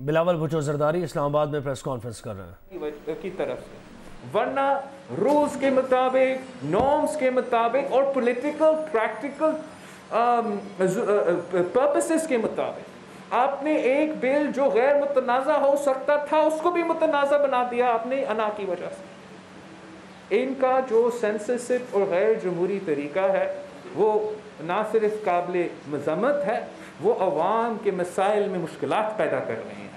بلاول بھٹو زرداری اسلام آباد میں press conference کر رہے ہیں کی طرف سے، ورنہ رولز کے مطابق، نارمز کے مطابق اور پولیٹیکل پریکٹیکل پرپسز کے مطابق آپ نے ایک بل جو غیر متنازع ہو سکتا تھا اس کو بھی متنازع بنا دیا آپ نے انا کی وجہ سے۔ ان کا جو سینسرشپ اور غیر جمہوری طریقہ ہے وہ نہ صرف قابل مذمت ہے، وہ عوام کے مسائل میں مشکلات پیدا کر رہے ہیں۔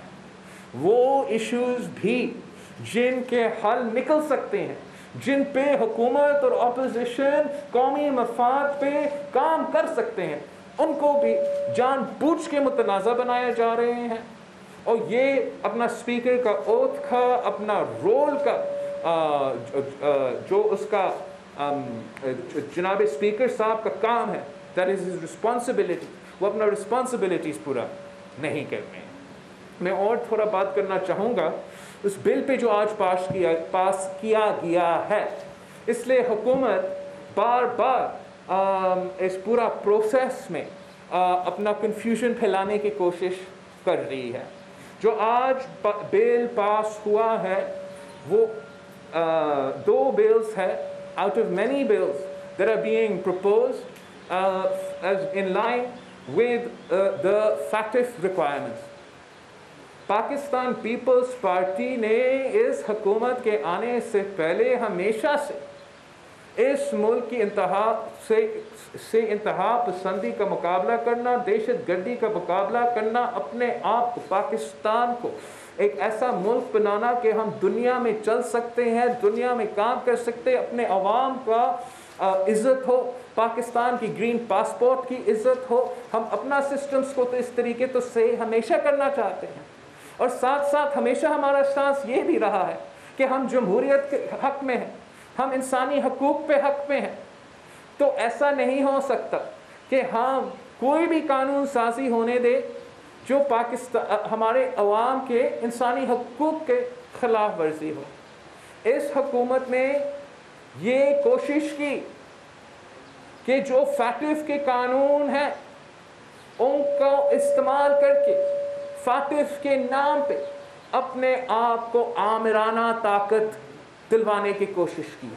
وہ ایشوز بھی جن کے حل نکل سکتے ہیں، جن پہ حکومت اور اپوزیشن قومی مفاد پہ کام کر سکتے ہیں، ان کو بھی جان بوجھ کے متنازع بنایا جا رہے ہیں۔ اور یہ اپنا اسپیکر کا اوتھ کا، اپنا رول کا جو اس کا جناب اسپیکر صاحب کا کام ہے، دیٹ از ہز رسپانسبلٹی، وہ اپنا رسپانسبلٹیز پورا نہیں کر رہے ہیں۔ میں اور تھوڑا بات کرنا چاہوں گا اس بل پہ جو آج پاس کیا گیا ہے۔ اس لیے حکومت بار بار اس پورا پروسیس میں اپنا کنفیوژن پھیلانے کی کوشش کر رہی ہے۔ جو آج بل پاس ہوا ہے وہ دو بلز ہے out of many bills that are being proposed as in line with the FATF requirements۔ Pakistan Peoples Party نے اس حکومت کے آنے سے پہلے ہمیشہ سے اس ملک کی انتہا پسندی کا مقابلہ کرنا، دہشت گردی کا مقابلہ کرنا، اپنے آپ کو پاکستان کو ایک ایسا ملک بنانا کہ ہم دنیا میں چل سکتے ہیں، دنیا میں کام کر سکتے ہیں، اپنے عوام کا عزت ہو، پاکستان کی گرین پاسپورٹ کی عزت ہو۔ ہم اپنا سسٹمز کو تو اس طریقے تو سے ہمیشہ کرنا چاہتے ہیں، اور ساتھ ساتھ ہمیشہ ہمارا سانس یہ بھی رہا ہے کہ ہم جمہوریت کے حق میں ہیں، ہم انسانی حقوق پہ حق میں ہیں۔ تو ایسا نہیں ہو سکتا کہ ہم کوئی بھی قانون سازی ہونے دے جو ہمارے عوام کے انسانی حقوق کے خلاف ورزی ہو۔ اس حکومت نے یہ کوشش کی کہ جو فیٹف کے قانون ہیں ان کو استعمال کر کے فیٹف کے نام پہ اپنے آپ کو آمرانہ طاقت دلوانے کی کوشش کی۔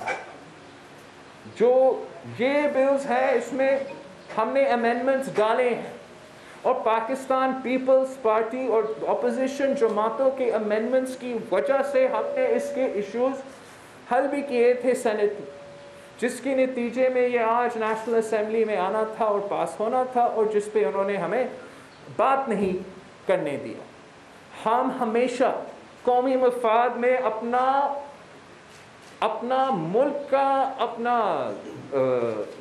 جو یہ بلز ہے اس میں ہم نے امینڈمنٹس ڈالے ہیں، اور پاکستان پیپلز پارٹی اور اپوزیشن جماعتوں کے امینڈمنٹس کی وجہ سے ہم نے اس کے ایشوز حل بھی کیے تھے سینٹ میں، جس کے نتیجے میں یہ آج نیشنل اسمبلی میں آنا تھا اور پاس ہونا تھا، اور جس پہ انہوں نے ہمیں بات نہیں کرنے دیا۔ ہم ہمیشہ قومی مفاد میں اپنا ملک کا اپنا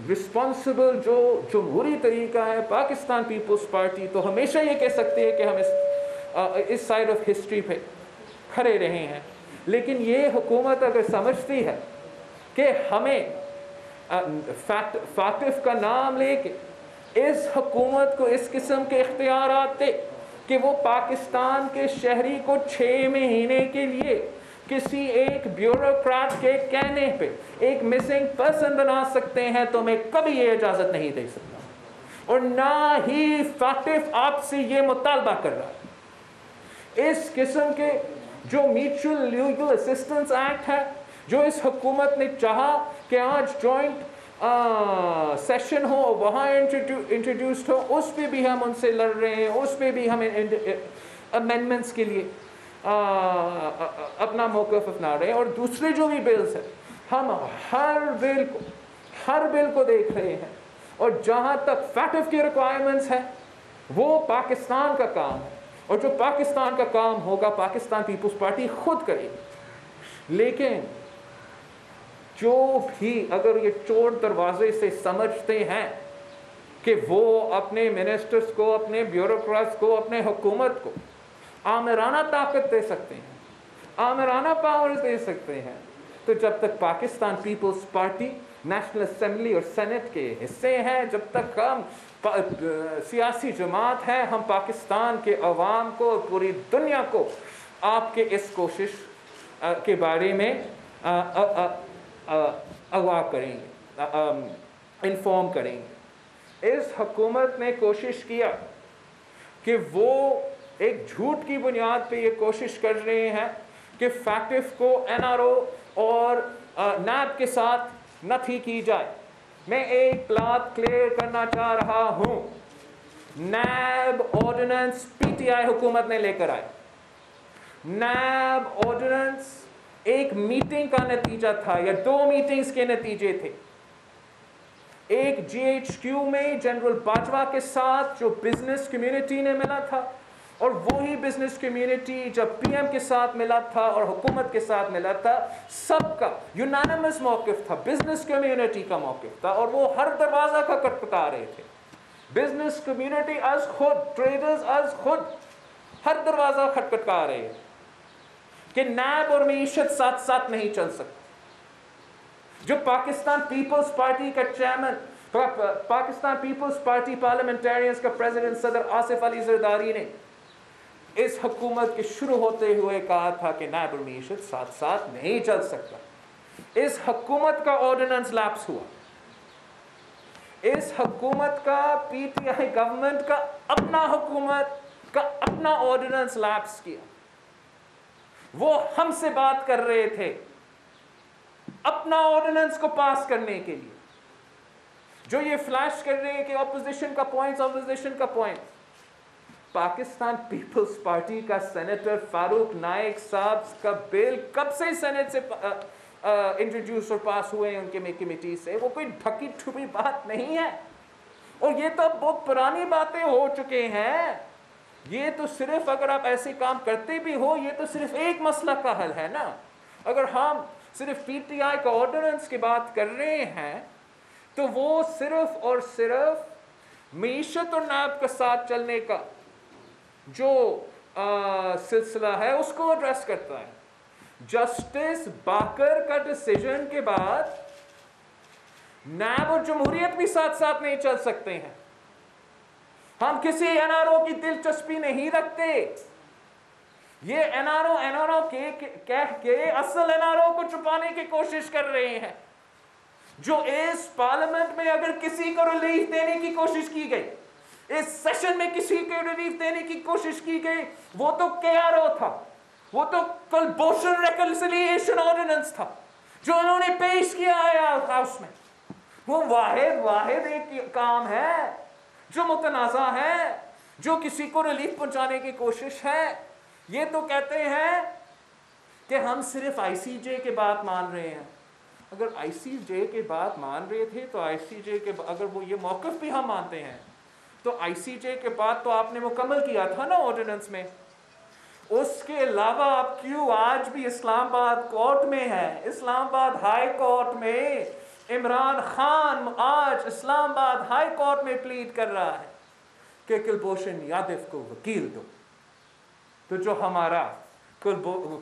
رسپانسبل جو جمہوری طریقہ ہے پاکستان پیپلز پارٹی، تو ہمیشہ یہ کہہ سکتے ہیں کہ ہم اس سائڈ آف ہسٹری پہ کھڑے رہے ہیں۔ لیکن یہ حکومت اگر سمجھتی ہے کہ ہمیں فاطف کا نام لے کے اس حکومت کو اس قسم کے اختیارات دے کہ وہ پاکستان کے شہری کو 6 مہینے کے لیے کسی ایک بیوروکریٹ کے کہنے پہ ایک مسنگ پرسن بنا سکتے ہیں، تو میں کبھی یہ اجازت نہیں دے سکتا، اور نہ ہی فیٹف آپ سے یہ مطالبہ کر رہا ہے۔ اس قسم کے جو میوچل لیگل اسسٹنس ایکٹ ہے جو اس حکومت نے چاہا کہ آج جوائنٹ سیشن ہو وہاں انٹروڈیوسڈ ہو، اس پہ بھی ہم ان سے لڑ رہے ہیں، اس پہ بھی ہمیں امینڈمنٹس کے لیے اپنا موقف اپنا رہے ہیں۔ اور دوسرے جو بھی بلز ہیں ہم ہر بل کو دیکھ رہے ہیں، اور جہاں تک فیٹف کی ریکوائرمنٹس ہیں وہ پاکستان کا کام ہے، اور جو پاکستان کا کام ہوگا پاکستان پیپلز پارٹی خود کرے گی۔ لیکن جو بھی اگر یہ چور دروازے سے سمجھتے ہیں کہ وہ اپنے منسٹرز کو، اپنے بیوروکریٹس کو، اپنے حکومت کو آمرانہ طاقت دے سکتے ہیں، آمرانہ پاورز دے سکتے ہیں، تو جب تک پاکستان پیپلز پارٹی نیشنل اسمبلی اور سینٹ کے حصے ہیں، جب تک ہم سیاسی جماعت ہیں، ہم پاکستان کے عوام کو اور پوری دنیا کو آپ کے اس کوشش کے بارے میں اغوا کریں گے، انفارم کریں گے۔ اس حکومت نے کوشش کیا کہ وہ ایک جھوٹ کی بنیاد پہ یہ کوشش کر رہے ہیں کہ فیکٹف کو NRO اور نیب کے ساتھ نتھی کی جائے. میں ایک بات کلیئر کرنا چاہ رہا ہوں, نیب آرڈیننس PTI حکومت نے لے کر آئے. نیب آرڈیننس ایک میٹنگ کا نتیجہ تھا یا 2 میٹنگز کے نتیجے تھے. ایک GHQ میں جنرل باجوہ کے ساتھ جو بزنس کمیونٹی نے ملا تھا, اور وہی بزنس کمیونٹی جب PM کے ساتھ ملا تھا اور حکومت کے ساتھ ملا تھا, سب کا یونانیمس موقف تھا, بزنس کمیونٹی کا موقف تھا, اور وہ ہر دروازہ کا کٹکھٹا رہے تھے. بزنس کمیونٹی از خود, ٹریڈرز از خود ہر دروازہ کھٹکھٹا رہے ہیں کہ نیب اور معیشت ساتھ ساتھ نہیں چل سکتی. جو پاکستان پیپلز پارٹی کا چیئرمین, پاکستان پیپلز پارٹی پارلیمنٹیرینز کا پریزیڈنٹ صدر آصف علی زرداری نے اس حکومت کے شروع ہوتے ہوئے کہا تھا کہ نیب اور معیشت ساتھ ساتھ نہیں چل سکتا. اس حکومت کا آرڈیننس لیپس ہوا, اس حکومت کا PTI گورنمنٹ کا اپنا حکومت کا اپنا آرڈیننس لیپس کیا. وہ ہم سے بات کر رہے تھے اپنا آرڈیننس کو پاس کرنے کے لیے, جو یہ فلیش کر رہے ہیں کہ اپوزیشن کا پوائنٹس. پاکستان پیپلز پارٹی کا سینیٹر فاروق نائک صاحب کا بل کب سے سینیٹ سے انٹروڈیوس اور پاس ہوئے ہیں ان کے کمیٹی سے. وہ کوئی ڈھکی چھپی بات نہیں ہے, اور یہ تو بہت پرانی باتیں ہو چکے ہیں. یہ تو صرف اگر آپ ایسے کام کرتے بھی ہو, یہ تو صرف ایک مسئلہ کا حل ہے نا. اگر ہم صرف PTI کا آرڈیننس کی بات کر رہے ہیں تو وہ صرف اور صرف معیشت اور نیب کے ساتھ چلنے کا جو سلسلہ ہے اس کو ایڈریس کرتا ہے. جسٹس باکر کا ڈیسیژن کے بعد نیب اور جمہوریت بھی ساتھ ساتھ نہیں چل سکتے ہیں. ہم کسی NRO کی دلچسپی نہیں رکھتے. یہ NRO کہہ کے اصل NRO کو چھپانے کی کوشش کر رہے ہیں. جو اس پارلیمنٹ میں اگر کسی کو ریلیف دینے کی کوشش کی گئی, اس سیشن میں کسی کو ریلیف دینے کی کوشش کی گئی, وہ تو KRO تھا, وہ تو کلبھوشن ریکنسیلیشن آرڈیننس تھا جو انہوں نے پیش کیا ہے ہاؤس میں. وہ واحد ایک کام ہے جو متنازع ہے, جو کسی کو ریلیف پہنچانے کی کوشش ہے. یہ تو کہتے ہیں کہ ہم صرف ICJ کے بات مان رہے ہیں. اگر ICJ کے بات مان رہے تھے تو ICJ کے اگر وہ یہ موقف بھی ہم مانتے ہیں تو ICJ کے بعد تو آپ نے مکمل کیا تھا نا آرڈیننس میں. اس کے علاوہ آپ کیوں آج بھی اسلام آباد کورٹ میں ہیں؟ اسلام آباد ہائی کورٹ میں عمران خان آج اسلام آباد ہائی کورٹ میں پلیڈ کر رہا ہے کہ کلبھوشن یادو کو وکیل دو. تو جو ہمارا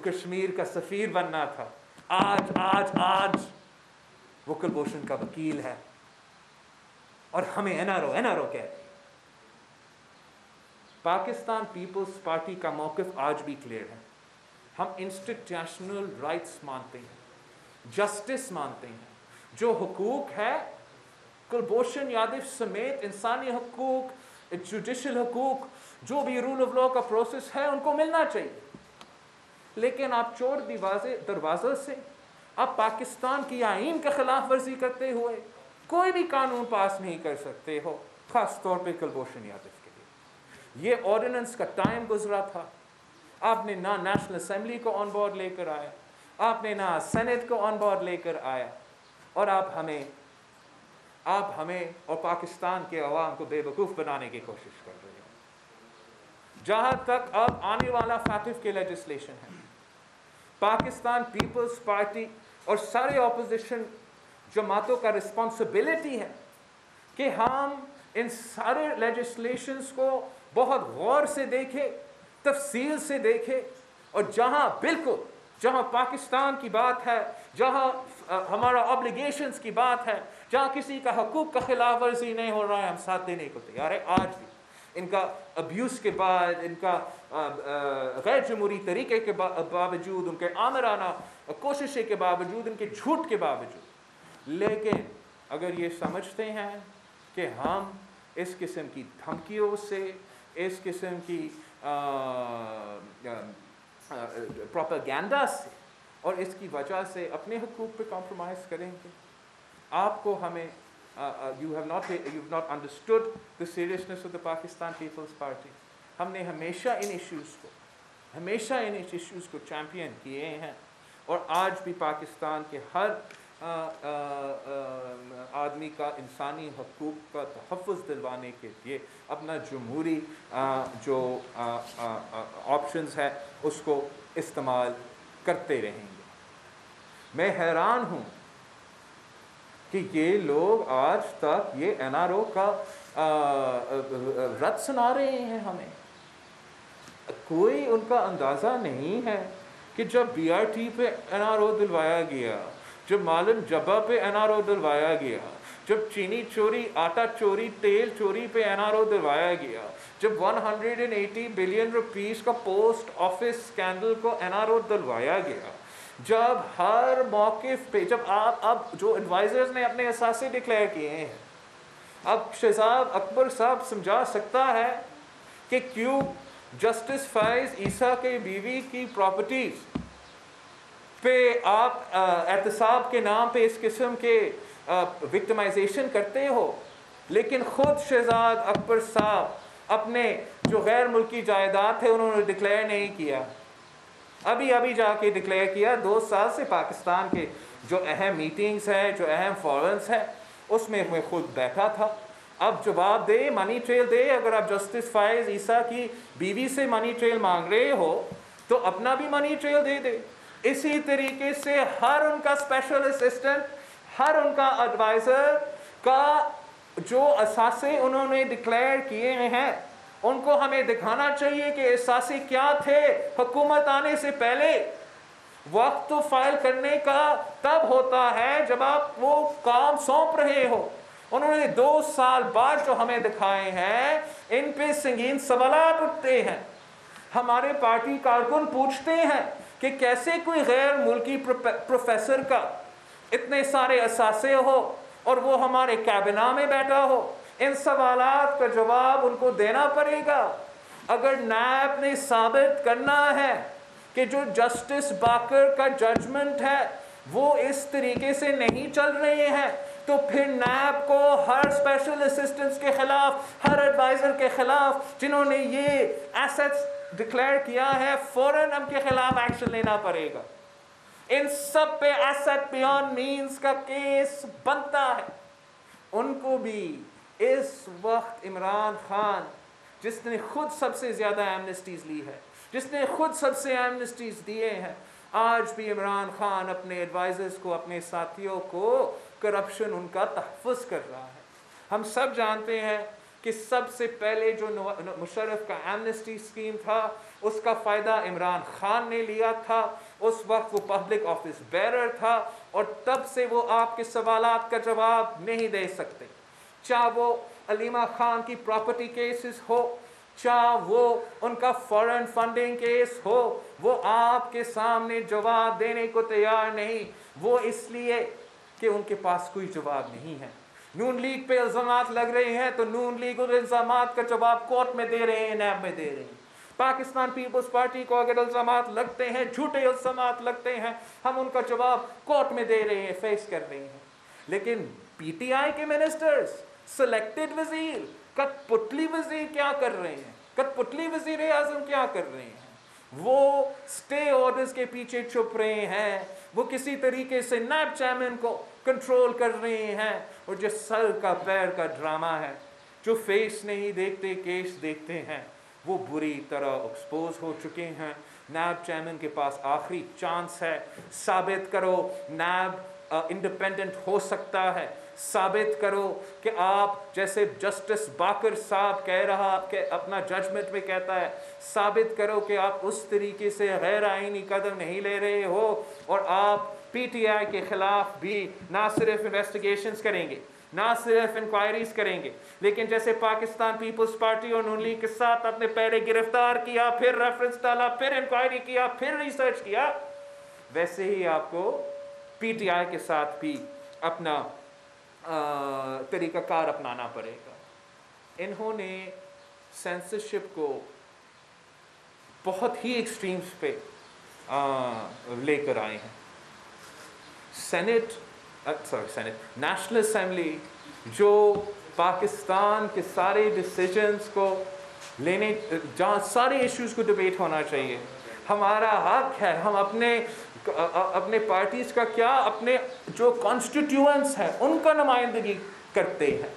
کشمیر کا سفیر بننا تھا, آج وہ کلبھوشن کا وکیل ہے, اور ہمیں NRO کہتے ہیں. پاکستان پیپلز پارٹی کا موقف آج بھی کلیئر ہے. ہم انسٹیٹیوشنل رائٹس مانتے ہیں, جسٹس مانتے ہیں. جو حقوق ہے کلبھوشن یادو سمیت انسانی حقوق, جوڈیشل حقوق, جو بھی رول آف لا کا پروسیس ہے ان کو ملنا چاہیے. لیکن آپ چور دروازے سے آپ پاکستان کی آئین کے خلاف ورزی کرتے ہوئے کوئی بھی قانون پاس نہیں کر سکتے ہو, خاص طور پہ کلبھوشن یادو کے لیے. یہ آرڈیننس کا ٹائم گزرا تھا. آپ نے نہ نیشنل اسمبلی کو آن بورڈ لے کر آیا, آپ نے نہ سینٹ کو آن بورڈ لے کر آیا, اور آپ ہمیں اور پاکستان کے عوام کو بے وقوف بنانے کی کوشش کر رہے ہیں. جہاں تک اب آنے والا فیکٹف کے لیجسلیشن ہے, پاکستان پیپلز پارٹی اور سارے اپوزیشن جماعتوں کا رسپانسبلٹی ہے کہ ہم ان سارے لیجسلیشنز کو بہت غور سے دیکھیں, تفصیل سے دیکھیں, اور جہاں پاکستان کی بات ہے, جہاں ہمارا آبلیگیشنز کی بات ہے, جہاں کسی کا حقوق کا خلاف ورزی نہیں ہو رہا ہے, ہم ساتھ دینے کو تیار ہے. آج بھی ان کا ابیوز کے بعد, ان کا غیر جمہوری طریقے کے باوجود, ان کے آمرانہ کوششیں کے باوجود, ان کے جھوٹ کے باوجود, لیکن اگر یہ سمجھتے ہیں کہ ہم اس قسم کی دھمکیوں سے, اس قسم کی پروپیگنڈا سے اور اس کی وجہ سے اپنے حقوق پہ کمپرومائز کریں گے. آپ کو ہمیں you have not understood the seriousness of the Pakistan People's Party. ہم نے ہمیشہ ان ایشوز کو چیمپئن کیے ہیں اور آج بھی پاکستان کے ہر آدمی کا انسانی حقوق کا تحفظ دلوانے کے لیے اپنا جمہوری جو آپشنز ہے اس کو استعمال کرتے رہیں گے. میں حیران ہوں کہ یہ لوگ آج تک یہ این آر او کا رد سنا رہے ہیں. ہمیں کوئی ان کا اندازہ نہیں ہے کہ جب بی آر ٹی پہ این آر او دلوایا گیا، جب معلم جبہ پہ این آر او دلوایا گیا، جب چینی چوری، آٹا چوری، تیل چوری پہ این آر او دلوایا گیا، جب 180 بلین روپیز کا پوسٹ آفس اسکینڈل کو این آر او دلوایا گیا، جب ہر موقف پہ جب اب جو ایڈوائزرز نے اپنے اثاثے ڈکلیئر کیے ہیں، اب شہزاد اکبر صاحب سمجھا سکتا ہے کہ کیوں جسٹس فائز عیسیٰ کے بیوی کی پراپرٹیز پہ آپ احتساب کے نام پہ اس قسم کے وکٹمائزیشن کرتے ہو، لیکن خود شہزاد اکبر صاحب اپنے جو غیر ملکی جائیداد ہے انہوں نے ڈکلیئر نہیں کیا. ابھی جا کے ڈکلیئر کیا. 2 سال سے پاکستان کے جو اہم میٹنگز ہیں، جو اہم فورمز ہیں، اس میں میں خود بیٹھا تھا. اب جواب دے، منی ٹریل دے. اگر آپ جسٹس فائز عیسیٰ کی بیوی سے منی ٹریل مانگ رہے ہو تو اپنا بھی منی ٹریل دے دے. اسی طریقے سے ہر ان کا اسپیشل اسسٹنٹ، ہر ان کا ایڈوائزر کا جو اثاثے انہوں نے ڈکلیئر کیے ہیں ان کو ہمیں دکھانا چاہیے کہ اثاثے کیا تھے حکومت آنے سے پہلے. وقت تو فائل کرنے کا تب ہوتا ہے جب آپ وہ کام سونپ رہے ہو. انہوں نے 2 سال بعد جو ہمیں دکھائے ہیں ان پہ سنگین سوالات اٹھتے ہیں. ہمارے پارٹی کارکن پوچھتے ہیں کہ کیسے کوئی غیر ملکی پروفیسر کا اتنے سارے اثاثے ہو اور وہ ہمارے کابینہ میں بیٹھا ہو. ان سوالات کا جواب ان کو دینا پڑے گا. اگر نیب نے ثابت کرنا ہے کہ جو جسٹس باکر کا ججمنٹ ہے وہ اس طریقے سے نہیں چل رہے ہیں تو پھر نیب کو ہر اسپیشل اسسٹنٹس کے خلاف، ہر ایڈوائزر کے خلاف جنہوں نے یہ ایسٹس ڈکلیئر کیا ہے فوراً ان کے خلاف ایکشن لینا پڑے گا. ان سب پہ ایسٹ بیانڈ مینز کا کیس بنتا ہے. ان کو بھی اس وقت عمران خان جس نے خود سب سے زیادہ ایمنسٹیز لی ہے، جس نے خود سب سے ایمنسٹیز دیے ہیں، آج بھی عمران خان اپنے ایڈوائزرز کو، اپنے ساتھیوں کو کرپشن ان کا تحفظ کر رہا ہے. ہم سب جانتے ہیں کہ سب سے پہلے جو مشرف کا ایمنسٹی اسکیم تھا اس کا فائدہ عمران خان نے لیا تھا. اس وقت وہ پبلک آفس بیرر تھا اور تب سے وہ آپ کے سوالات کا جواب نہیں دے سکتے. چاہے وہ علیمہ خان کی پراپرٹی کیسز ہو، چاہے وہ ان کا فارن فنڈنگ کیس ہو، وہ آپ کے سامنے جواب دینے کو تیار نہیں. وہ اس لیے کہ ان کے پاس کوئی جواب نہیں ہے. نون لیگ پہ الزامات لگ رہے ہیں تو نون لیگ اور الزامات کا جواب کورٹ میں دے رہے ہیں، نیب میں دے رہے ہیں. پاکستان پیپلز پارٹی کو اگر الزامات لگتے ہیں، جھوٹے الزامات لگتے ہیں، ہم ان کا جواب کورٹ میں دے رہے ہیں، فیس کر رہے ہیں. لیکن پی ٹی آئی کے منسٹرز، سلیکٹڈ وزیر، کٹ پتلی وزیر کیا کر رہے ہیں؟ کٹ پتلی وزیر اعظم کیا کر رہے ہیں؟ وہ سٹے آرڈرز کے پیچھے چھپ رہے ہیں. وہ کسی طریقے سے نیب چیئرمین کو کنٹرول کر رہے ہیں. اور جو سر کا پیر کا ڈرامہ ہے، جو فیس نہیں دیکھتے کیس دیکھتے ہیں، وہ بری طرح ایکسپوز ہو چکے ہیں. نیب چیئرمین کے پاس آخری چانس ہے. ثابت کرو نیب انڈیپینڈنٹ ہو سکتا ہے. ثابت کرو کہ آپ جیسے جسٹس باکر صاحب کہہ رہا کہ اپنا ججمنٹ میں کہتا ہے، ثابت کرو کہ آپ اس طریقے سے غیر آئینی قدم نہیں لے رہے ہو. اور آپ پی ٹی آئی کے خلاف بھی نہ صرف انویسٹیگیشنز کریں گے، نہ صرف انکوائریز کریں گے، لیکن جیسے پاکستان پیپلز پارٹی اور نون لیگ کے ساتھ آپ نے پہلے گرفتار کیا، پھر ریفرنس ڈالا، پھر انکوائری کیا، پھر ریسرچ کیا، ویسے ہی آپ کو پی ٹی آئی کے ساتھ بھی اپنا طریقہ کار اپنانا پڑے گا. انہوں نے سینسرشپ کو بہت ہی ایکسٹریمز پہ لے کر آئے ہیں. سینٹ نیشنل اسمبلی جو پاکستان کے سارے ڈیسیجنز کو لینے، جہاں سارے ایشوز کو ڈبیٹ ہونا چاہیے، ہمارا حق ہے. ہم اپنے پارٹیز کا کیا، اپنے جو کانسٹیٹیوئنٹس ہیں ان کا نمائندگی کرتے ہیں،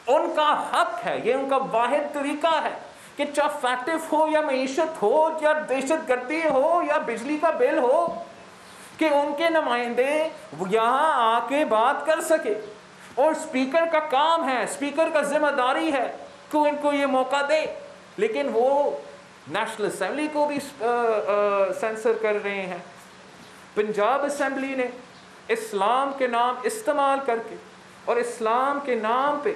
ان کا حق ہے. یہ ان کا واحد طریقہ ہے کہ چاہے فیکٹو ہو یا معیشت ہو یا دہشت گردی ہو یا بجلی کا بل ہو، کہ ان کے نمائندے یہاں آ کے بات کر سکے. اور اسپیکر کا کام ہے، اسپیکر کا ذمہ داری ہے کہ ان کو یہ موقع دے. لیکن وہ نیشنل اسمبلی کو بھی سینسر کر رہے ہیں. پنجاب اسمبلی نے اسلام کے نام استعمال کر کے اور اسلام کے نام پہ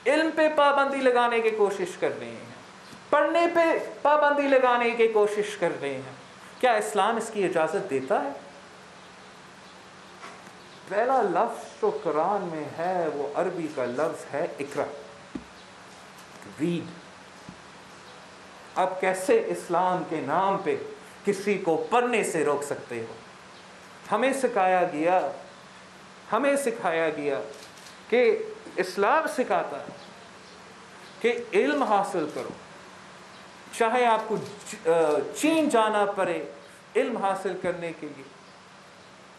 علم پہ پابندی لگانے کی کوشش کر رہے ہیں، پڑھنے پہ پابندی لگانے کی کوشش کر رہے ہیں. کیا اسلام اس کی اجازت دیتا ہے؟ پہلا لفظ جو قرآن میں ہے وہ عربی کا لفظ ہے اقرا، ریڈ. اب کیسے اسلام کے نام پہ کسی کو پڑھنے سے روک سکتے ہو؟ ہمیں سکھایا گیا کہ اسلام سکھاتا ہے کہ علم حاصل کرو، چاہے آپ کو چین جانا پڑے علم حاصل کرنے کے لیے،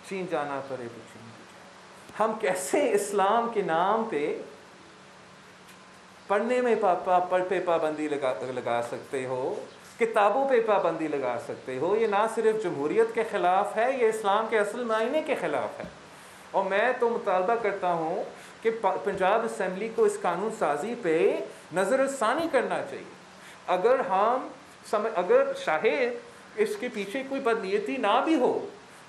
چین جانا پڑے تو چین. ہم کیسے اسلام کے نام پہ پڑھنے میں پہ پابندی لگا سکتے ہو، کتابوں پہ پابندی لگا سکتے ہو؟ یہ نہ صرف جمہوریت کے خلاف ہے، یہ اسلام کے اصل معنی کے خلاف ہے. اور میں تو مطالبہ کرتا ہوں کہ پنجاب اسمبلی کو اس قانون سازی پہ نظر ثانی کرنا چاہیے. اگر شاید اس کے پیچھے کوئی بدنیتی نہ بھی ہو،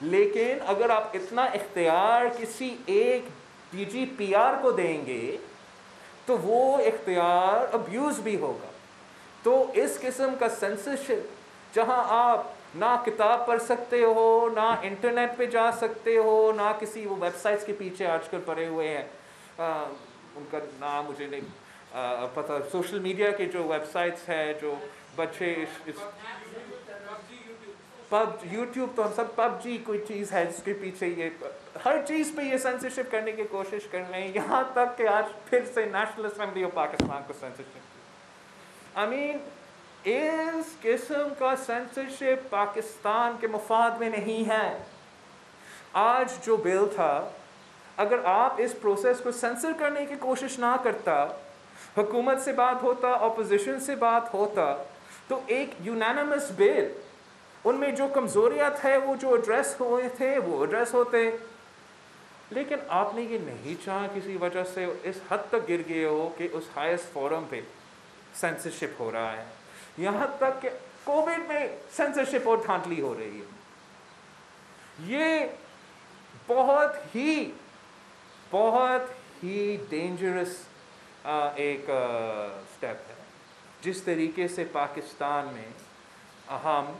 لیکن اگر آپ اتنا اختیار کسی ایک ڈی جی پی آر کو دیں گے تو وہ اختیار ابیوز بھی ہوگا. تو اس قسم کا سینسرشپ جہاں آپ نہ کتاب پڑھ سکتے ہو، نہ انٹرنیٹ پہ جا سکتے ہو، نہ کسی وہ ویب سائٹس کے پیچھے آج کل پڑے ہوئے ہیں، ان کا نام مجھے نہیں پتہ، سوشل میڈیا کے جو ویب سائٹس ہیں جو بچے یوٹیوب، تو ہم سب پب جی کوئی چیز ہے جس کے پیچھے یہ ہر چیز پہ یہ سینسرشپ کرنے کی کوشش کر رہے ہیں. یہاں تک کہ آج پھر سے نیشنل اسمبلی آف پاکستان کو سینسرشپ. اس قسم کا سینسرشپ پاکستان کے مفاد میں نہیں ہے. آج جو بل تھا، اگر آپ اس پروسیس کو سینسر کرنے کی کوشش نہ کرتا، حکومت سے بات ہوتا، اپوزیشن سے بات ہوتا، تو ایک یونانیمس بل، ان میں جو کمزوریات ہے وہ جو ایڈریس ہوئے تھے وہ ایڈریس ہوتے. لیکن آپ نے یہ نہیں چاہا، کسی وجہ سے اس حد تک گر گئے ہو کہ اس ہائیسٹ فورم پہ سینسرشپ ہو رہا ہے. یہاں تک کہ کووڈ میں سینسرشپ اور دھاندلی ہو رہی ہے. یہ بہت ہی ڈینجرس ایک سٹیپ ہے. جس طریقے سے پاکستان میں ہم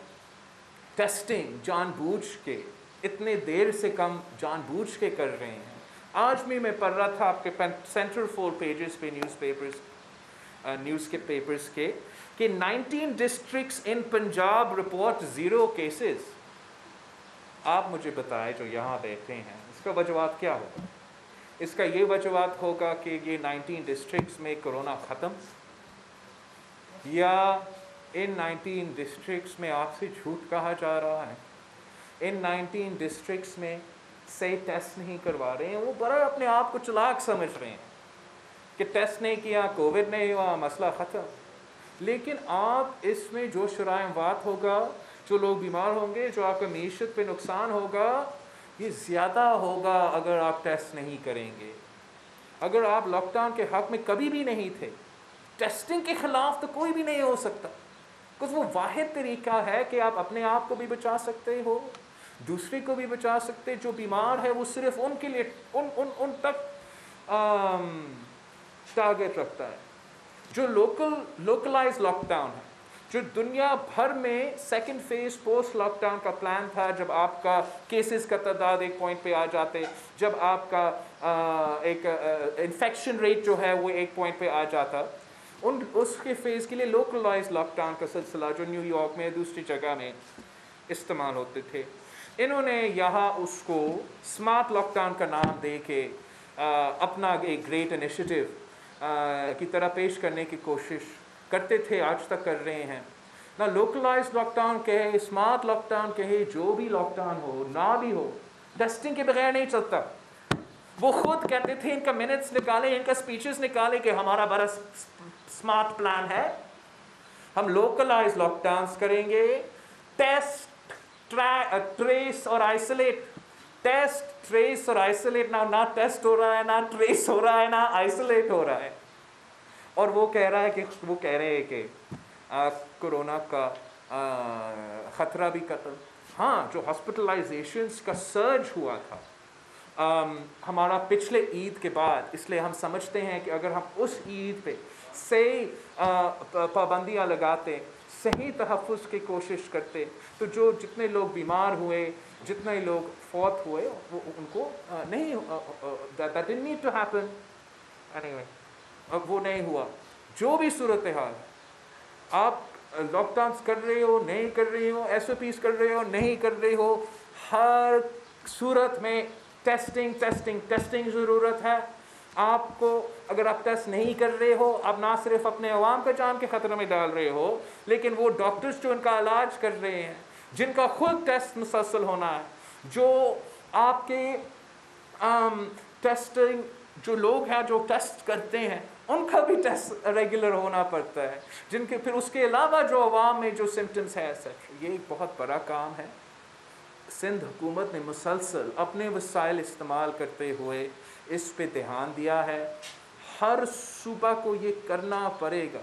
ٹیسٹنگ جان بوجھ کے اتنے دیر سے کم جان بوجھ کے کر رہے ہیں. آج بھی میں پڑھ رہا تھا آپ کے سینٹرل 4 پیجز پہ نیوز کے پیپرز کے کہ 19 ڈسٹرکٹس ان پنجاب رپورٹ 0 کیسز. آپ مجھے بتائیں جو یہاں بیٹھے ہیں، اس کا وجوہات کیا ہوگا؟ اس کا یہ وجوہات ہوگا کہ یہ 19 ڈسٹرکٹس میں کرونا ختم، یا ان 19 ڈسٹرکٹس میں آپ سے جھوٹ کہا جا رہا ہے، ان 19 ڈسٹرکٹس میں صحیح ٹیسٹ نہیں کروا رہے ہیں. وہ بڑا اپنے آپ کو چلاک سمجھ رہے ہیں کہ ٹیسٹ نہیں کیا، کووڈ نہیں ہوا، مسئلہ ختم. لیکن آپ اس میں جو شرائع اموات ہوگا، جو لوگ بیمار ہوں گے، جو آپ کا معیشت پہ نقصان ہوگا، یہ زیادہ ہوگا اگر آپ ٹیسٹ نہیں کریں گے. اگر آپ لاک ڈاؤن کے حق میں کبھی بھی نہیں تھے، ٹیسٹنگ کے خلاف تو کوئی بھی نہیں ہو سکتا، کیونکہ وہ واحد طریقہ ہے کہ آپ اپنے آپ کو بھی بچا سکتے ہو، دوسرے کو بھی بچا سکتے. جو بیمار ہے وہ صرف ان کے لیے ان تک ٹارگٹ رکھتا ہے. جو لوکلائز لاک ڈاؤن ہے، جو دنیا بھر میں second phase post lockdown کا پلان تھا، جب آپ کا کیسز کا تعداد ایک پوائنٹ پہ آ جاتے، جب آپ کا ایک انفیکشن ریٹ جو ہے وہ ایک پوائنٹ پہ آ جاتا، اس کے فیز کے لیے لوکلائز لاک ڈاؤن کا سلسلہ جو نیو یارک میں دوسری جگہ میں استعمال ہوتے تھے، انہوں نے یہاں اس کو اسمارٹ لاک ڈاؤن کا نام دے کے اپنا ایک گریٹ انیشیٹو کی طرح پیش کرنے کی کوشش کرتے تھے، آج تک کر رہے ہیں نہ۔ لوکلائز لاک ڈاؤن کہے، اسمارٹ لاک ڈاؤن کہے، جو بھی لاک ڈاؤن ہو نہ بھی ہو، ٹیسٹنگ کے بغیر نہیں چلتا۔ وہ خود کہتے تھے، ان کا منٹس نکالے، ان کا اسپیچز نکالے کہ ہمارا بڑا اسمارٹ پلان ہے، ہم لوکلائز لاک ڈاؤنس کریں گے، ٹیسٹ ٹریس اور آئسولیٹ، ٹیسٹ ٹریس اور آئسولیٹ، نہ ٹیسٹ ہو رہا ہے، نہ ٹریس ہو رہا ہے، نہ آئسولیٹ ہو رہا ہے۔ اور وہ کہہ رہے ہیں کہ کورونا کا خطرہ بھی قتل۔ ہاں، جو ہاسپٹلائزیشنس کا سرج ہوا تھا ہمارا پچھلے عید کے بعد، اس لیے ہم سمجھتے ہیں کہ اگر ہم اس عید پہ صحیح پابندیاں لگاتے، صحیح تحفظ کی کوشش کرتے، تو جتنے لوگ بیمار ہوئے، جتنے لوگ فوت ہوئے، وہ ان کو نہیں that didn't need to happen anyway، وہ نہیں ہوا۔ جو بھی صورتحال، آپ لاک ڈاؤنس کر رہے ہو، نہیں کر رہے ہو، ایس او پیز کر رہے ہو، نہیں کر رہے ہو، ہر صورت میں ٹیسٹنگ ضرورت ہے۔ آپ کو اگر آپ ٹیسٹ نہیں کر رہے ہو، آپ نہ صرف اپنے عوام کا جان کے خطرے میں ڈال رہے ہو، لیکن وہ ڈاکٹرز جو ان کا علاج کر رہے ہیں، جن کا خود ٹیسٹ مسلسل ہونا ہے، جو آپ کے ٹیسٹنگ جو لوگ ہیں جو ٹیسٹ کرتے ہیں، ان کا بھی ٹیسٹ ریگولر ہونا پڑتا ہے، جن کے پھر اس کے علاوہ جو عوام میں جو سمٹمز ہے یہ ایک بہت بڑا کام ہے۔ سندھ حکومت نے مسلسل اپنے وسائل استعمال کرتے ہوئے اس پہ دھیان دیا ہے۔ ہر صوبہ کو یہ کرنا پڑے گا۔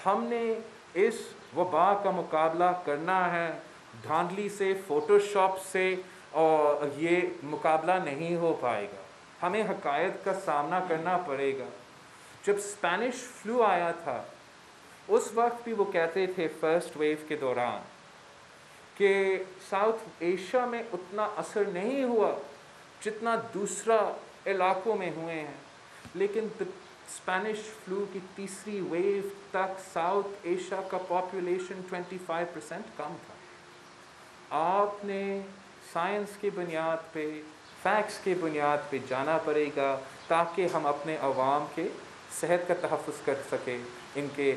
ہم نے اس وبا کا مقابلہ کرنا ہے، دھاندلی سے، فوٹو شاپ سے، اور یہ مقابلہ نہیں ہو پائے گا۔ ہمیں حقائق کا سامنا کرنا پڑے گا۔ جب اسپینش فلو آیا تھا، اس وقت بھی وہ کہتے تھے فرسٹ ویو کے دوران کہ ساؤتھ ایشیا میں اتنا اثر نہیں ہوا جتنا دوسرا علاقوں میں ہوئے ہیں، لیکن اسپینش فلو کی تیسری ویو تک ساؤتھ ایشیا کا پاپولیشن 25% کم تھا۔ آپ نے سائنس کی بنیاد پہ، فیکٹس کی بنیاد پہ جانا پڑے گا تاکہ ہم اپنے عوام کے صحت کا تحفظ کر سکیں، ان کے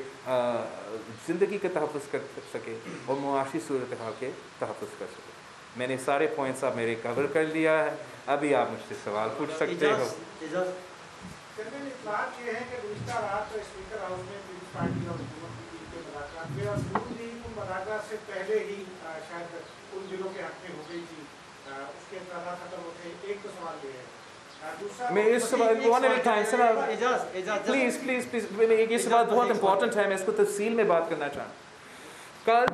زندگی کا تحفظ کر سکے، اور معاشی صورتحال کے تحفظ کر سکے۔ میں نے سارے پوائنٹس آپ میرے کور کر لیا ہے، ابھی آپ مجھ سے سوال پوچھ سکتے ہو۔ بات یہ ہے کہ گزشتہ رات اسپیکر ہاؤس میں پیپلز پارٹی اور حکومت کی ملاقات ہوئی، اور نون لیگ ملاقات سے پہلے ہی شاید ان دنوں کے حق میں ہو گئی تھی، اس کے اطلاعات ختم ہوتے۔ ایک تو سوال یہ ہے، میں اس سوال پلیز یہ سوال بہت امپورٹنٹ ہے، میں اس کو تفصیل میں بات کرنا چاہوں۔ کل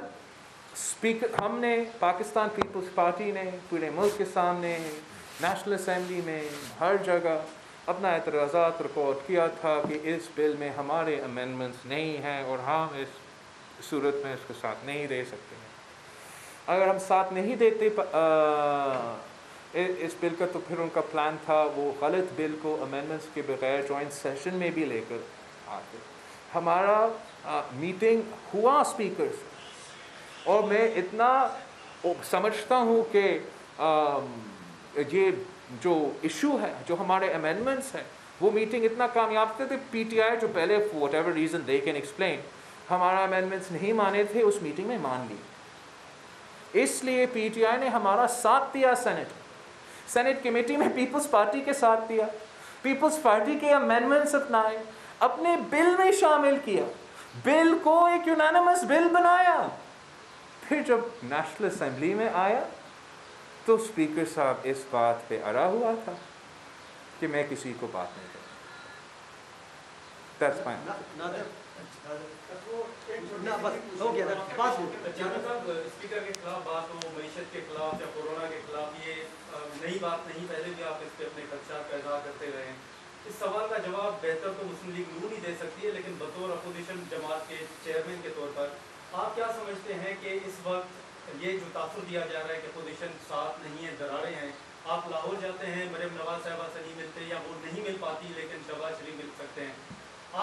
اسپیکر ہم نے، پاکستان پیپلز پارٹی نے پورے ملک کے سامنے، نیشنل اسمبلی میں، ہر جگہ اپنا اعتراضات ریکارڈ کیا تھا کہ اس بل میں ہمارے امینڈمنٹس نہیں ہیں اور ہم اس صورت میں اس کے ساتھ نہیں رہ سکتے ہیں۔ اگر ہم ساتھ نہیں دیتے اس بل کا، تو پھر ان کا پلان تھا وہ غلط بل کو امینڈمنٹس کے بغیر جوائنٹ سیشن میں بھی لے کر آتے۔ ہمارا میٹنگ ہوا اسپیکر سے، اور میں اتنا سمجھتا ہوں کہ یہ جو ایشو ہے، جو ہمارے امینڈمنٹس ہیں، وہ میٹنگ اتنا کامیاب تھے، پی ٹی آئی جو پہلے what ever reason they can explain ہمارا امینڈمنٹس نہیں مانے تھے، اس میٹنگ میں مان لی۔ اس لیے پی ٹی آئی نے ہمارا ساتھ دیا، سینٹ کمیٹی میں پیپلز پارٹی کے ساتھ دیا، پیپلز پارٹی کے امینڈمنٹس اپنائے، اپنے بل میں شامل کیا، بل کو ایک یونانیمس بل بنایا۔ پھر جب نیشنل اسمبلی میں آیا تو اسپیکر صاحب اس بات پہ اڑا ہوا تھا کہ میں کسی کو بات نہیں کرتا۔ That's fine. اسپیکر کے خلاف بات ہو، معیشت کے خلاف یا کورونا کے خلاف، یہ نئی بات نہیں، پہلے بھی آپ اس پہ اپنے خدشات کا اظہار کرتے رہے ہیں۔ اس سوال کا جواب بہتر تو مسلم لیگ نون ہی دے سکتی ہے، لیکن بطور اپوزیشن جماعت کے چیئرمین کے طور پر آپ کیا سمجھتے ہیں کہ اس وقت یہ جو تاثر دیا جا رہا ہے کہ اپوزیشن ساتھ نہیں ہے، درارے ہیں، آپ لاہور جاتے ہیں، مریم نواز صاحبہ سے نہیں ملتے، یا وہ نہیں مل پاتی لیکن شہباز شریف مل سکتے ہیں،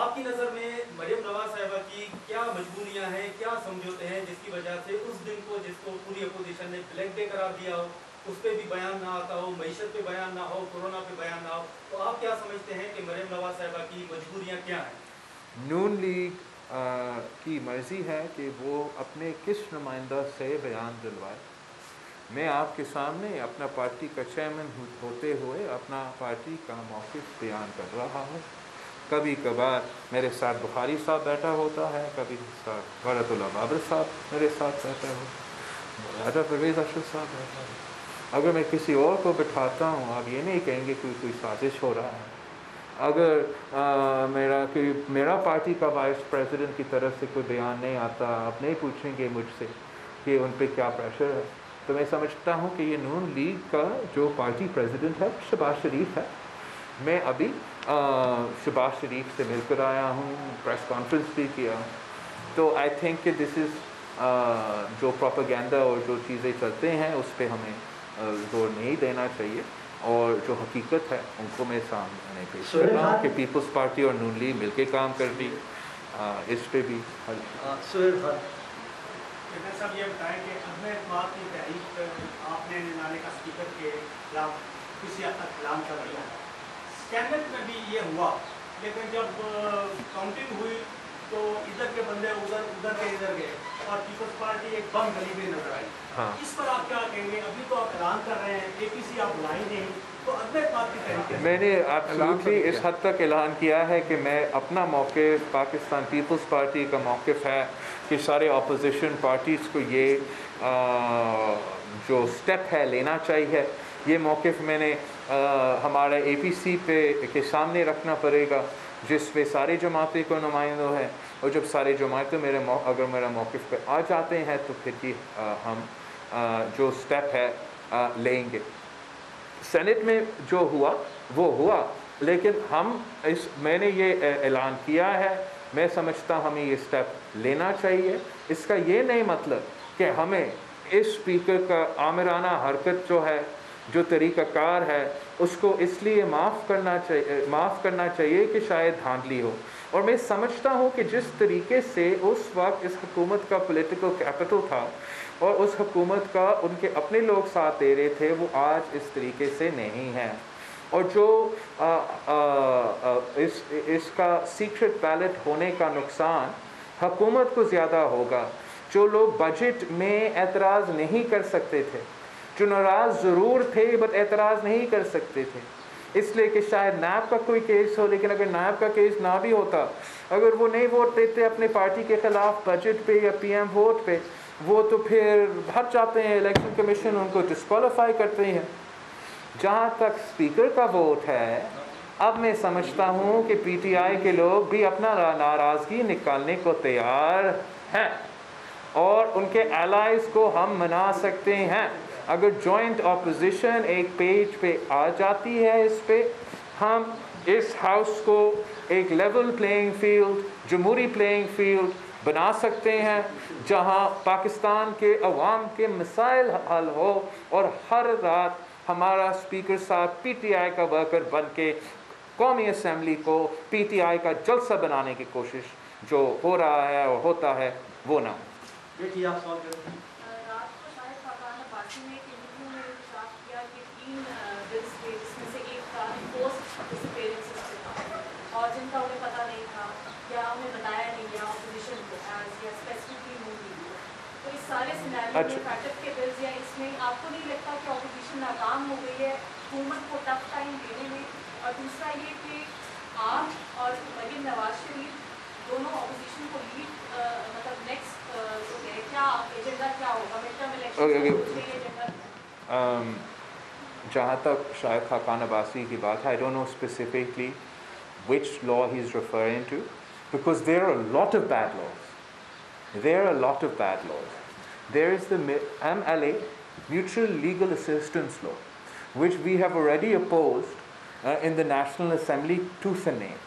آپ کی نظر میں مریم نواز صاحبہ کی کیا مجبوریاں ہیں, کیا سمجھوتے ہیں جس کی وجہ سے اس دن کو جس کو پوری اپوزیشن نے بلیک ڈے قرار دیا ہو, اس پہ بھی بیان نہ آتا ہو, معیشت پہ بیان نہ ہو, کورونا پہ بیان نہ ہو, تو آپ کیا سمجھتے ہیں کہ مریم نواز صاحبہ کی مجبوریاں کیا ہیں؟ نون لیگ کی مرضی ہے کہ وہ اپنے کس نمائندہ سے بیان دلوائے. میں آپ کے سامنے اپنا پارٹی کا چیئرمین ہوتے ہوئے اپنا پارٹی کا موقف بیان کر رہا ہوں. کبھی کبھار میرے ساتھ بخاری صاحب بیٹھا ہوتا ہے, کبھی غیرت اللہ بابر صاحب میرے ساتھ بیٹھا ہو, راجہ پرویز اشرف صاحب بیٹھا ہو. اگر میں کسی اور کو بٹھاتا ہوں آپ یہ نہیں کہیں گے کہ کوئی سازش ہو رہا ہے. اگر میرا پارٹی کا وائس پریزیڈنٹ کی طرف سے کوئی بیان نہیں آتا, آپ نہیں پوچھیں گے مجھ سے کہ ان پہ کیا پریشر ہے. تو میں سمجھتا ہوں کہ یہ نون لیگ کا جو پارٹی پریزیڈنٹ ہے شہباز شریف ہے. میں ابھی شہباز شریف سے مل کر آیا ہوں, پریس کانفرنس بھی کیا. تو آئی تھنک کہ دس از جو پروپیگنڈا اور جو چیزیں چلتے ہیں اس پہ ہمیں زور نہیں دینا چاہیے, اور جو حقیقت ہے ان کو میں سامنے پیش کر رہا ہوں کہ پیپلز پارٹی اور نون لیگ مل کے کام کر دی. اس پہ بھی صاحب یہ بتائیں کہ عدم اعتماد کی تحریک آپ نے ننانوے کا اسپیکر کے خلاف کسی حد تک اعلان کر دیا. کیبنٹ میں بھی یہ ہوا, لیکن جب کاؤنٹنگ ہوئی تو ادھر کے بندے ادھر کے ادھر گئے اور پیپلز پارٹی ایک بم گلی میں نظر آئی. اس پر آپ کیا کہیں گے؟ ابھی تو آپ اعلان کر رہے ہیں, اے پی سی آپ بلائیں نہیں, تو عدم اعتماد کی تحریک میں نے ایبسلیوٹلی اس حد تک اعلان کیا ہے کہ میں اپنا موقف, پاکستان پیپلز پارٹی کا موقف ہے کہ سارے اپوزیشن پارٹیز کو یہ جو سٹیپ ہے لینا چاہیے. یہ موقف میں نے ہمارے اے پی سی پہ کے سامنے رکھنا پڑے گا جس پہ سارے جماعتیں کو نمائندوں ہیں, اور جب سارے جماعتیں اگر میرا موقف پہ آ جاتے ہیں تو پھر ہم جو سٹیپ ہے لیں گے. سینٹ میں جو ہوا وہ ہوا, لیکن میں نے یہ اعلان کیا ہے, میں سمجھتا ہوں ہمیں یہ سٹیپ لینا چاہیے. اس کا یہ نہیں مطلب کہ ہمیں اس اسپیکر کا آمرانہ حرکت جو ہے, جو طریقہ کار ہے, اس کو اس لیے معاف کرنا چاہیے کہ شاید دھاندلی ہو. اور میں سمجھتا ہوں کہ جس طریقے سے اس وقت اس حکومت کا پولیٹیکل کیپٹل تھا اور اس حکومت کا ان کے اپنے لوگ ساتھ دے رہے تھے, وہ آج اس طریقے سے نہیں ہے. اور جو اس کا سیکرٹ بیلٹ ہونے کا نقصان حکومت کو زیادہ ہوگا. جو لوگ بجٹ میں اعتراض نہیں کر سکتے تھے, جو ناراض ضرور تھے بٹ اعتراض نہیں کر سکتے تھے, اس لیے کہ شاید نیب کا کوئی کیس ہو, لیکن اگر نیب کا کیس نہ بھی ہوتا, اگر وہ نہیں ووٹ دیتے اپنے پارٹی کے خلاف بجٹ پہ یا پی ایم ووٹ پہ, وہ تو پھر ہٹ جاتے ہیں, الیکشن کمیشن ان کو ڈسکوالیفائی کرتے ہیں. جہاں تک اسپیکر کا ووٹ ہے, اب میں سمجھتا ہوں کہ پی ٹی آئی کے لوگ بھی اپنا ناراضگی نکالنے کو تیار ہیں, اور ان کے الائز کو ہم منا سکتے ہیں. اگر جوائنٹ اپوزیشن ایک پیج پہ آ جاتی ہے, اس پہ ہم اس ہاؤس کو ایک لیول پلینگ فیلڈ, جمہوری پلینگ فیلڈ بنا سکتے ہیں, جہاں پاکستان کے عوام کے مسائل حل ہو, اور ہر رات ہمارا اسپیکر صاحب پی ٹی آئی کا ورکر بن کے قومی اسمبلی کو پی ٹی آئی کا جلسہ بنانے کی کوشش جو ہو رہا ہے اور ہوتا ہے وہ نہ ہو. دیکھیے آپ سوال کریں. رات کو شاید خاقان عباسی نے ایک انٹرویو میں انکشاف کیا کہ 3 بلز تھے جس میں سے ایک کا پوسٹ ڈسپیرنس پہ تھا, اور جن کا انہیں پتہ نہیں تھا یا انہیں بتایا نہیں گیا اپوزیشن کو ایز یا اسپیسیفکلی نہیں دی. تو اس سارے سیناریو میں فیکٹر کے بلز یا اس میں آپ کو نہیں لگتا کہ اپوزیشن ناکام ہو گئی ہے حکومت کو ٹف ٹائم دینے میں؟ اور دوسرا یہ کہ آپ اور مریم نواز شریف دونوں اپوزیشن کو لیڈ مطلب نیکسٹ کیا ایجنڈا کیا ہوگا مڈ ٹرم الیکشن؟ جہاں تک شاید خاقان عباسی کی بات ہے, I don't know specifically which law he is referring to, because there are a lot of bad laws. There are a lot of bad laws. There is the MLA, Mutual Legal Assistance Law, which we have already opposed in the National Assembly tooth and nail.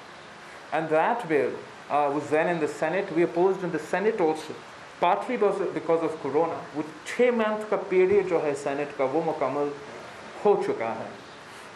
And that bill was then in the Senate. We opposed in the Senate also, partly because of Corona. وہ 6 month کا period جو ہے Saint کا وہ مکمل ہو چکا ہے.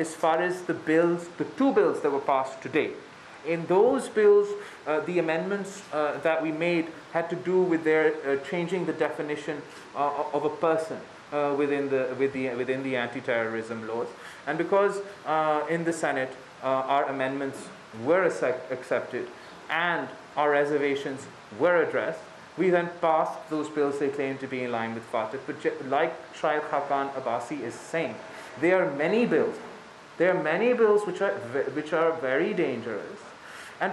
As far as the bills, the 2 bills that were passed today, in those bills, the amendments that we made had to do with their changing the definition of a person within the anti-terrorism laws. And because in the Senate our amendments were accepted and our reservations were addressed, we then passed those bills they claim to be in line with FATF. But like Shahid Khaqan Abbasi is saying, there are many bills. There are many bills which are very dangerous. And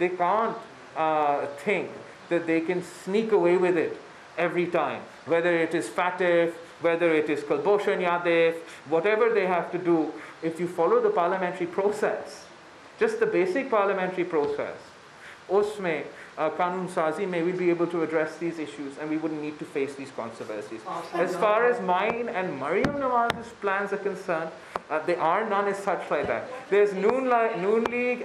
They can't think that they can sneak away with it every time, whether it is FATF, whether it is Kulbhushan Yadav, whatever they have to do. If you follow the parliamentary process, just the basic parliamentary process, usme Kanun Sazi may we be able to address these issues and we wouldn't need to face these controversies. As far as mine and Maryam Nawaz's plans are concerned, they are none as such like that. There's Noon League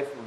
if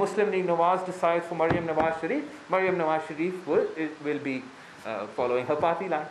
Muslim League Nawaz decides for Maryam Nawaz Sharif will be following her party line.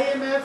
IMF,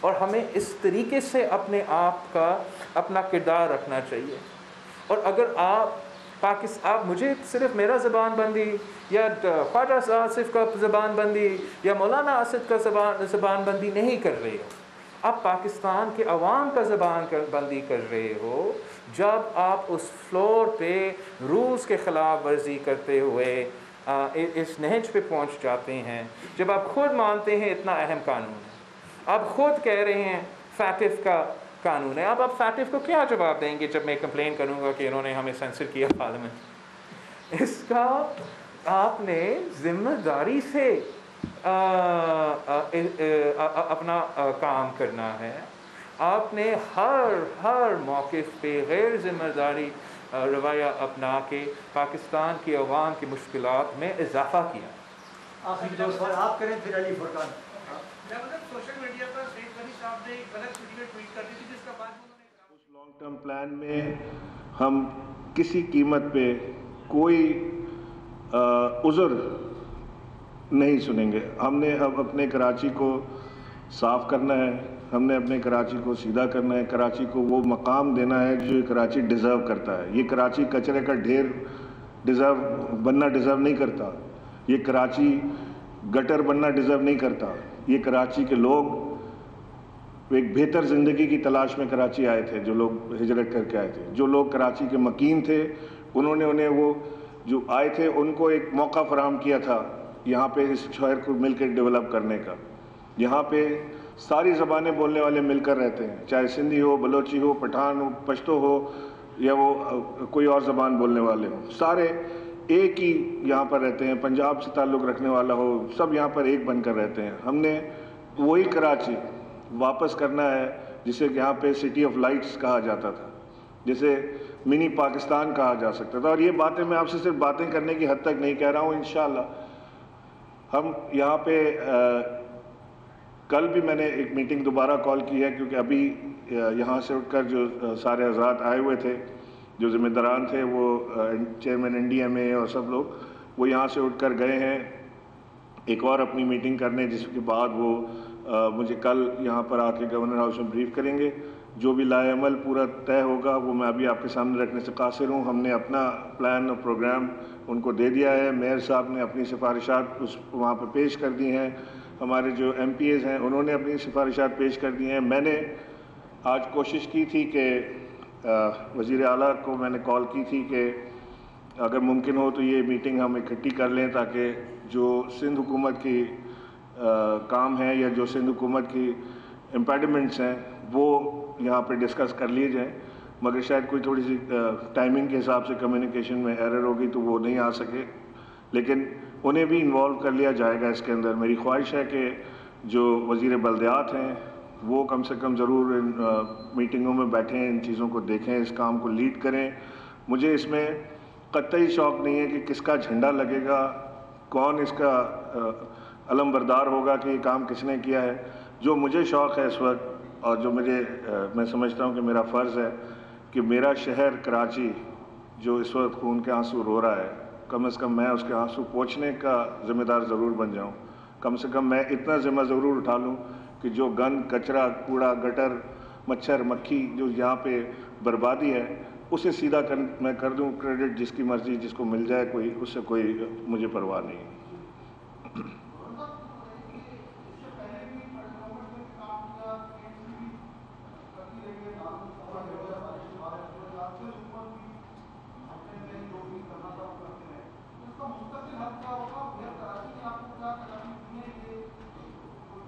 اور ہمیں اس طریقے سے اپنے آپ کا اپنا کردار رکھنا چاہیے. اور اگر آپ مجھے صرف میرا زبان بندی یا خواجہ آصف کا زبان بندی یا مولانا اسد کا زبان بندی نہیں کر رہے ہو, آپ پاکستان کے عوام کا زبان بندی کر رہے ہو جب آپ اس فلور پہ رولز کے خلاف ورزی کرتے ہوئے اس نہج پہ پہنچ جاتے ہیں, جب آپ خود مانتے ہیں اتنا اہم قانون ہے, آپ خود کہہ رہے ہیں فیٹف کا قانون ہے, اب آپ فیٹف کو کیا جواب دیں گے جب میں کمپلین کروں گا کہ انہوں نے ہمیں سینسر کیا پارلیمنٹ؟ اس کا آپ نے ذمہ داری سے اپنا کام کرنا ہے. آپ نے ہر موقف پہ غیر ذمہ داری رویہ اپنا کے پاکستان کی عوام کی مشکلات میں اضافہ کیا. آخری دو سوال آپ کریں پھر علی فرقان. سوشل میڈیا پر سید غنی صاحب نے ایک غلط ویڈیو ٹویٹ کر دی تھی جس کا بعد انہوں نے اس لانگ ٹرم پلان میں ہم کسی قیمت پہ کوئی عذر نہیں سنیں گے. ہم نے اب اپنے کراچی کو صاف کرنا ہے, ہم نے اپنے کراچی کو سیدھا کرنا ہے, کراچی کو وہ مقام دینا ہے جو کراچی ڈیزرو کرتا ہے. یہ کراچی کچرے کا ڈھیر بننا ڈیزرو نہیں کرتا, یہ کراچی گٹر بننا ڈیزرو نہیں کرتا. یہ کراچی کے لوگ ایک بہتر زندگی کی تلاش میں کراچی آئے تھے, جو لوگ ہجرت کر کے آئے تھے, جو لوگ کراچی کے مکین تھے, انہیں وہ جو آئے تھے ان کو ایک موقع فراہم کیا تھا یہاں پہ اس شہر کو مل کے ڈیولپ کرنے کا. یہاں پہ ساری زبانیں بولنے والے مل کر رہتے ہیں, چاہے سندھی ہو, بلوچی ہو, پٹھان ہو, پشتو ہو یا وہ کوئی اور زبان بولنے والے ہوں, سارے ایک ہی یہاں پر رہتے ہیں. پنجاب سے تعلق رکھنے والا ہو, سب یہاں پر ایک بن کر رہتے ہیں. ہم نے وہی کراچی واپس کرنا ہے جسے یہاں پہ سٹی آف لائٹس کہا جاتا تھا, جسے منی پاکستان کہا جا سکتا تھا. اور یہ باتیں میں آپ سے صرف باتیں کرنے کی حد تک نہیں کہہ رہا ہوں. انشاءاللہ ہم یہاں پہ کل بھی میں نے ایک میٹنگ دوبارہ کال کی ہے, کیونکہ ابھی یہاں سے اٹھ کر جو سارے حضرات آئے ہوئے تھے, جو ذمہ داران تھے, وہ چیئرمین NDMA اور سب لوگ, وہ یہاں سے اٹھ کر گئے ہیں ایک اور اپنی میٹنگ کرنے, جس کے بعد وہ مجھے کل یہاں پر آ کے گورنر ہاؤس میں بریف کریں گے. جو بھی لائے عمل پورا طے ہوگا وہ میں ابھی آپ کے سامنے رکھنے سے قاصر ہوں. ہم نے اپنا پلان اور پروگرام ان کو دے دیا ہے. میئر صاحب نے اپنی سفارشات وہاں پہ پیش کر دی ہیں, ہمارے جو MPAs ہیں انہوں نے اپنی سفارشات پیش کر دی ہیں. میں نے آج کوشش کی تھی کہ وزیر اعلیٰ کو میں نے کال کی تھی کہ اگر ممکن ہو تو یہ میٹنگ ہم اکٹھی کر لیں, تاکہ جو سندھ حکومت کی کام ہے یا جو سندھ حکومت کی امپیڈمنٹس ہیں وہ یہاں پہ ڈسکس کر لیے جائیں. مگر شاید کوئی تھوڑی سی ٹائمنگ کے حساب سے کمیونیکیشن میں ایرر ہوگی تو وہ نہیں آ سکے, لیکن انہیں بھی انوالو کر لیا جائے گا اس کے اندر. میری خواہش ہے کہ جو وزیر بلدیات ہیں وہ کم سے کم ضرور ان میٹنگوں میں بیٹھیں, ان چیزوں کو دیکھیں, اس کام کو لیڈ کریں. مجھے اس میں قطعی شوق نہیں ہے کہ کس کا جھنڈا لگے گا, کون اس کا علم بردار ہوگا کہ یہ کام کس نے کیا ہے. جو مجھے شوق ہے اس وقت, اور جو میں سمجھتا ہوں کہ میرا فرض ہے, کہ میرا شہر کراچی جو اس وقت خون کے آنسو رو رہا ہے, کم از کم میں اس کے آنسو پوچھنے کا ذمہ دار ضرور بن جاؤں. کم سے کم میں اتنا ذمہ ضرور اٹھا لوں کہ جو گند, کچرا, کوڑا, گٹر, مچھر, مکھی جو یہاں پہ بربادی ہے اسے سیدھا میں کر دوں. کریڈٹ جس کی مرضی جس کو مل جائے, کوئی اس سے کوئی مجھے پرواہ نہیں.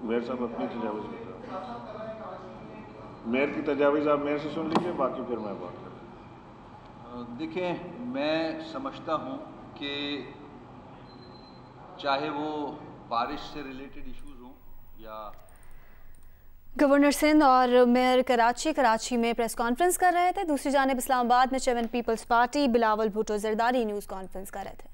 میئر صاحب اپنی تجاویز بتا رہے ہیں, میئر کی تجاویز آپ میئر سے سن لیجیے, باقی پھر میں بات کروں. دیکھیں, میں سمجھتا ہوں کہ چاہے وہ بارش سے ریلیٹڈ ایشوز ہوں یا گورنر سندھ اور میئر کراچی میں پریس کانفرنس کر رہے تھے. دوسری جانب اسلام آباد میں chairman Peoples Party Bilawal Bhutto Zardari news conference کر رہے تھے.